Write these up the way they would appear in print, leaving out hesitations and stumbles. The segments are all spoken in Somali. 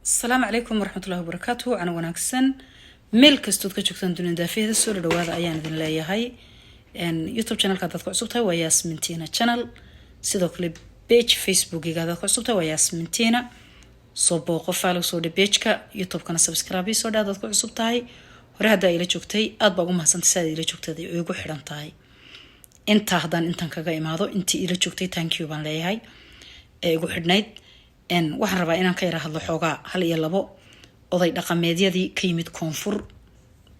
السلام عليكم ورحمة الله وبركاته. أنا وناكسن ميل كستود كجوكتان دون دافيه السورة دواذا أيان ذن لا يهاي إن يوتيوب channel كذا عصبتها وياسمنتينا channel سيدو كليب بيج فيسبوك كذا عصبتها وياسمنتينا صوبو قفالو صود بيجك يوتيوب كنا سبسكرايبي صود هذا عصبتها ورهدا إلى جوكتي أطبقوا محسن تساعد إلى جوكتي ويقول حرام تاي أنت هذان أنت كجاي ماذا أنت إلى جوكتي thank you بان لا يهاي يقول حرنايد إن waxaan rabaa inaan ka yiraahdo xoogaa hal iyo labo oday dhaqameedyadii ka yimid koonfur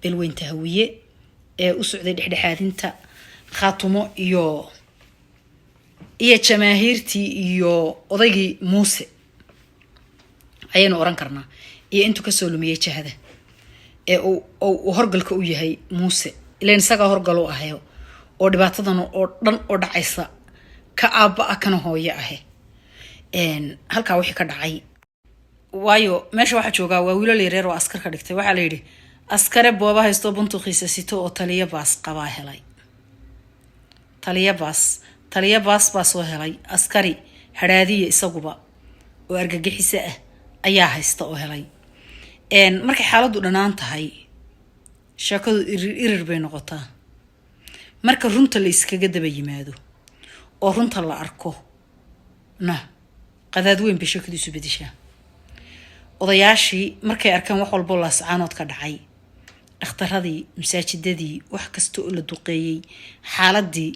bilweynta hawiye ee u socday dhexdhexaadinta khaatumo iyo jamaahiirtii iyo odaygii Muuse ayaynu oran karnaa iyo intuu ka soo lumiyay jahada ee uu horgalka u yahay Muuse ileen isaga horgal u ahayo oo dhibaatadan oo dhan oo dhacaysa ka aaba kana hooyo ahe halka wixii ka dhacay waayo meesha waxa jooga waa wiilal yaryar oo askar ka dhigtay waxa la yiri askare booba haysto buntuqiisa sito oo taliya baas qaba helay taliya baas baa soo helay askari haraadiye isaguba oo argagixisa ah ayaa haysta oo helay markay xaaladdu dhanaan tahay shaqadu irir bay noqotaa marka runta la iskaga daba yimaado oo runta la arko qadaad weyn bay shakadiisu bedeshaa odayaashii markay arkaan wax walba la sacaanood ka dhacay dhakhtaradii masaajidadii wax kasta oo la duqeeyay xaaladii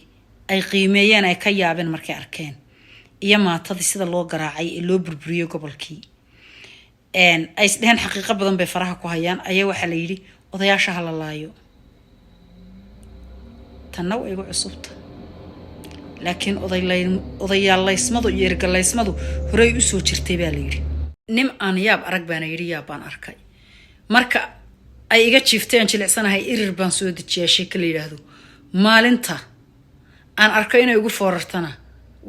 ay qiimeeyeen ay ka yaabeen markay arkeen iyo maatadii sida loo garaacay ee loo burburiyay gobolkii ay isdheen xaqiiqo badan bay faraha ku hayaan ayaa waxa la yiri odayaasha hala laayo tanna way ugu cusubta laakiin odayaalaysmadu iyo ergalaysmadu horay u soo jirtay baa la yiri nim aan yaab arag baan yiri yaab baan arkay marka ay iga jiifteen jilicsanahay irir baan soo dejiyay sheeko la yiraahdo maalinta aan arkay inay ugu foorartana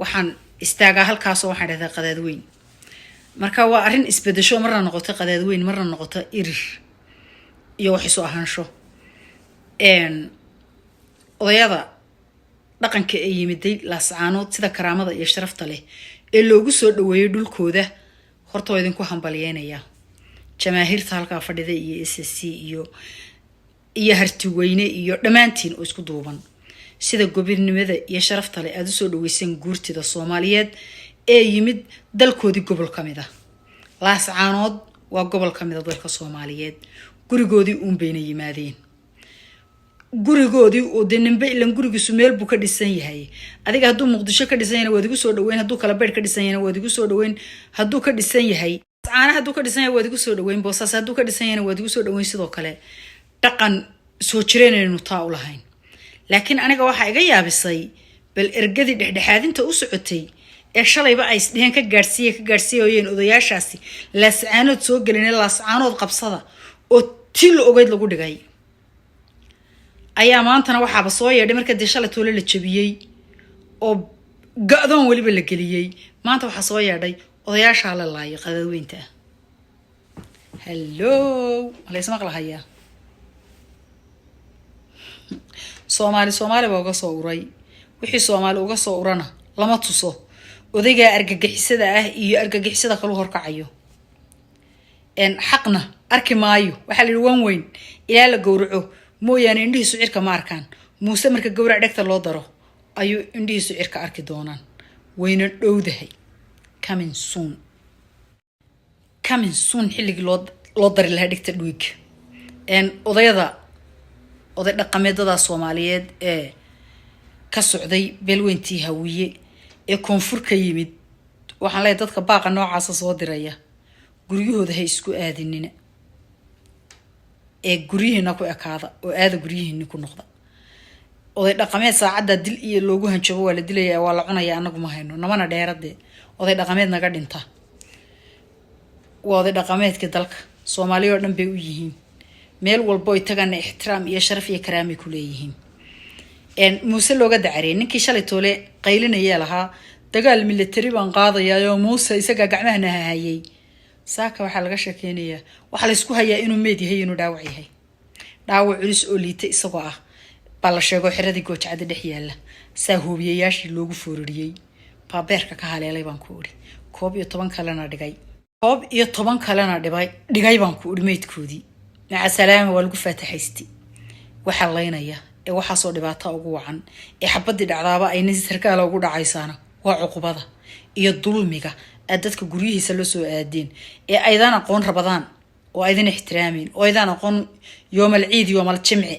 waxaan istaagaa halkaas oo waxaan dhahdaa qadaad weyn marka waa arin isbedesho marna noqotay qadaad weyn marna noqotay irir iyo wax soo ahaansho odayada dhaqanka ay yimiday laascaanood sida karaamada iyo sharafta leh ee loogu soo dhaweeyay dhulkooda horta waa idinku hambalyeynaya jamaahiirta halka fadhida iyo SSC iyo harti weyne iyo dhamaantiin oo isku duuban sida gobernimada iyo sharafta leh aad u soo dhaweyseen guurtida Soomaaliyeed ee yimid dalkoodii gobol kamid ah laascaanood waa gobol kamid ah dalka Soomaaliyeed gurigoodii bayna yimaadeen gurigoodii oo deninba ilan gurigiisu meel buu ka dhisan yahay adiga hadduu Muqdisho ka dhisan yahay waad igu soo dhaweyn hadduu kala beer ka dhisan yahay waad igu soo dhaweyn hadduu ka dhisan yahay caana hadduu ka dhisan yahay waad igu soo dhaweyn boosaas hadduu ka dhisan yahay waad igu soo dhaweyn sidoo kale dhaqan soo jireenaynu taa u lahayn laakiin aniga waxa iga yaabisay bal ergadii dhexdhexaadinta u socotay ee shalayba ay isdheen ka gaarsiiyeen odayaashaasi laascaanood soo galinay laascaanood qabsada oo til ogeyd lagu dhigay ayaa maantana waxaaba soo yeedhay marka shalay toole la jabiyay oo ga'doon waliba la geliyay maanta waxa soo yeedhay odayaasha la laayay qadaad weynta hello walaysma qalahayaa Soomaali baa uga soo uray wixii Soomaali uga soo urana lama tuso odayga argagixisada ah iyo argagixisada kale horkacayo xaqna arki maayo waxa la yiri wan weyn ilaa la gowraco mooyaane indhihiisu cirka ma arkaan Muuse marka gowrac dhagta loo daro ayuu indhihiisu cirka arki doonaan wayna dhowdahay coming soon xilligii loo dari lahaa dhigta dhuig oday dhaqameedada Soomaaliyeed ee ka socday beelweyntii hawiye ee koonfur ka yimid waxaan leeyahay dadka baaqa noocaas soo diraya guryahooda hay isku aadinina ee guriyihina ku ekaada oo aada guriyihina ku noqda oday dhaqameed saacada dil iyo loogu hanjabo waa la dilayaa waa la cunayaa anagu ma hayno namana dheerade oday dhaqameed naga dhinta waa oday dhaqameedka dalka Soomaaliya oo dhan bay u yihiin meel walba ay tagaan ixtiraam iyo sharaf iyo karaami ku leeyihiin Muuse looga dacarey ninkii shalay toole qaylinaya lahaa dagaal military baan qaadayaa Muuse isaga gacmahana hayay saaka waxa laga sheekeynayaa waxa la isku hayaa inuu meed yahay inuu dhaawac yahay dhaawac culus oo liita isagoo ah baa la sheego xiradii goojacada dhex yaala saahuubiyayaashii loogu foorariyay baabeerka ka haleelay baan ku ori 11 kalena dhigay koob iyo 10 kalena dhigay baan ku urmeedkoodii maca salaama waa lagu faataxaystay waxa laynaya ee waxa soo dhibaato ugu wacan ee xabadii dhacdaaba ay nin sarkaal ugu dhacaysana waa cuqubada iyo dulmiga dadka guryihiisa la soo aadeen ee aydan aqoon rabadaan oo aydan ixtiraamin oo aydan aqoon yoomal ciid yoomal jimci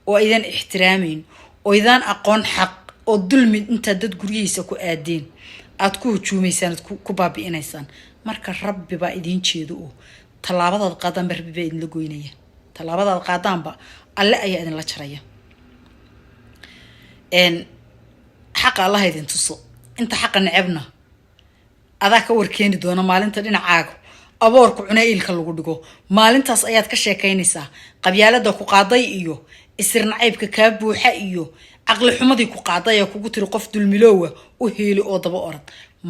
oo aydan ixtiraamin oo aydan aqoon xaq oo dulmi inta dad guryihiisa ku aadeen aad ku hujuumaysaan ku baabi'inaysaan marka rabbi baa idin jeedo oo talaabada qaadan rabbi baa idin la goynaya talaabada qaadaanba alle ayaa idin la jaraya xaq Allah idin tuso inta xaq nacabna adaa ka warkeeni doona maalinta dhinacaaga aboorku cuneelka lagu dhigo maalintaas ayaad ka sheekaynaysaa qabyaalada ku qaaday iyo isirnacaybka ka buuxa iyo aqli xumadii ku qaaday ee kugu tiri qof dulmiloowa u heeli oo daba orad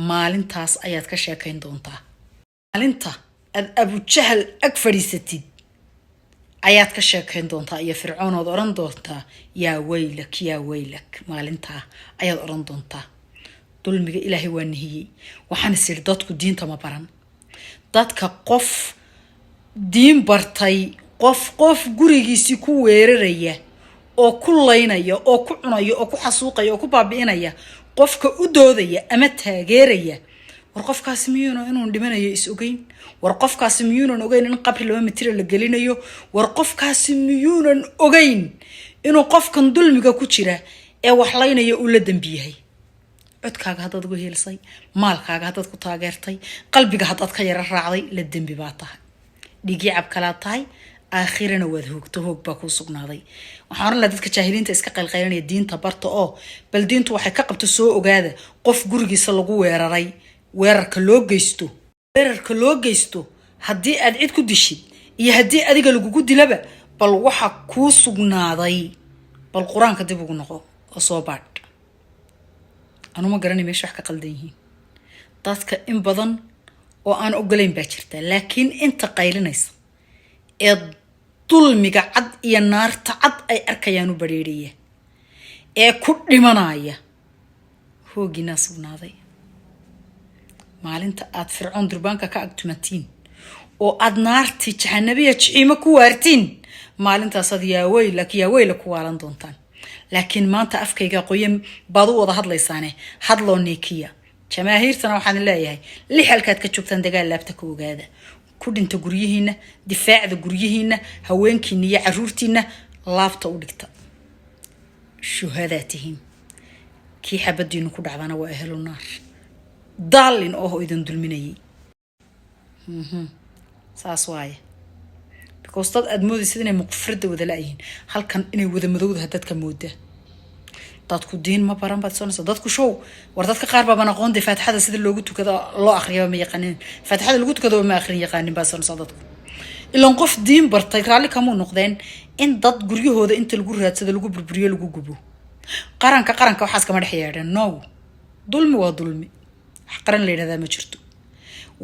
maalintaas ayaad ka sheekayn doontaa maalinta abu jahl ag fariisatid ayaad ka sheekayn doontaa iyo fircoon oo oran doontaa yaa waylak maalinta ayaad oran doontaa dulmiga ilaahay waa nahiyay waxaan sir dadku diinta ma baran dadka qof diin bartay qof gurigiisii ku weeraraya oo ku laynaya oo ku cunaya oo ku xasuuqaya oo ku baabi'inaya qofka u doodaya ama taageeraya war qofkaas miyuuna inuu dhimanayo is ogeyn war qofkaas miyuuna ogeyn in qabri 2 mitir la gelinayo war qofkaas miyuuna ogeyn inuu qofkan dulmiga ku jira ee wax laynayo uu la dambiyahay codkaaga hadad ugu heelsay maalkaaga hadad ku taageertay qalbiga hadad ka yara raacday la dambi baa tahay dhigi cab kala tahay aakhirana wad hoogto hoog baa ku sugnaaday waxaan la dadka jaahiliinta iska qalqaylinaya diinta barta oo bal diintu waxay ka qabto soo ogaada qof gurigiisa lagu weeraray weerarka loo geysto haddii aad cid ku dishid iyo haddii adiga lagugu dilaba bal waxa ku sugnaaday bal quraanka dib ugu noqo oo soo baad anuma garanay meesha wax ka qaldan yihiin dadka in badan oo aan ogolayn baa jirta laakiin inta qaylinaysa ee dulmiga cad iyo naarta cad ay arkayaan u bareeriya ee ku dhimanaya hoogina sugnaaday maalinta aad fircoon durbaanka ka agtumatiin oo aad naarti jahanabiya jiima ku waartiin maalintaas ad yaa weyla ku waalan doontaan laakiin maanta afkayga qoyan baad u wada hadlaysaane hadloo neekiya jamaahiirtana waxaan leeyahay lixalkaad ka joogtaan dagaal laabta ka ogaada ku dhinta guryihiina difaacda guryihiina haweenkiina iyo caruurtiina laabta u dhigta shuhadaatihim kii xabadiinu ku dhacdana waa ahlu naar daalin oo idin dulminayay saas waaye because dad aad moodaysid inay muqfirada wada laayihiin halkan inay wada madowda dadka mooda dadku diin ma baran baad soonaysaa dadku show war dadka qaar baa bana qoonday faatixada sida loogu tukado loo akhriyo ma yaqaanin faatixada lagu tukado ma akhrin yaqaanin baa soonaysaa dadku ilaan qof diin bartay raali kama noqdeen in dad guryahooda inta lagu raadsado lagu burburiyo lagu gubo qaranka waxaas kama dhaxyeedeen no dulmi waa dulmi qaran leeyahay ma jirto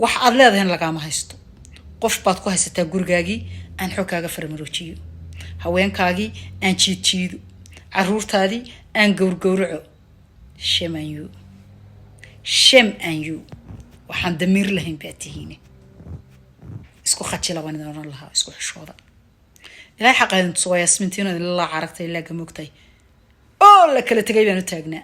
wax aad leedahay lagama haysto qof baad ku haysataa gurigaagii aan xogkaaga farmaroojiyo haweenkaagii aan jiijiido caruurtaadii aan gowrgowraco shame and you waxaan damiir lahayn baa tihiine isku khajila baan idin oran lahaa isku xishooda ilaahay xaqayn soo yasmintiina la caragtay la gamogtay oo la kala tagay baan u taagnaa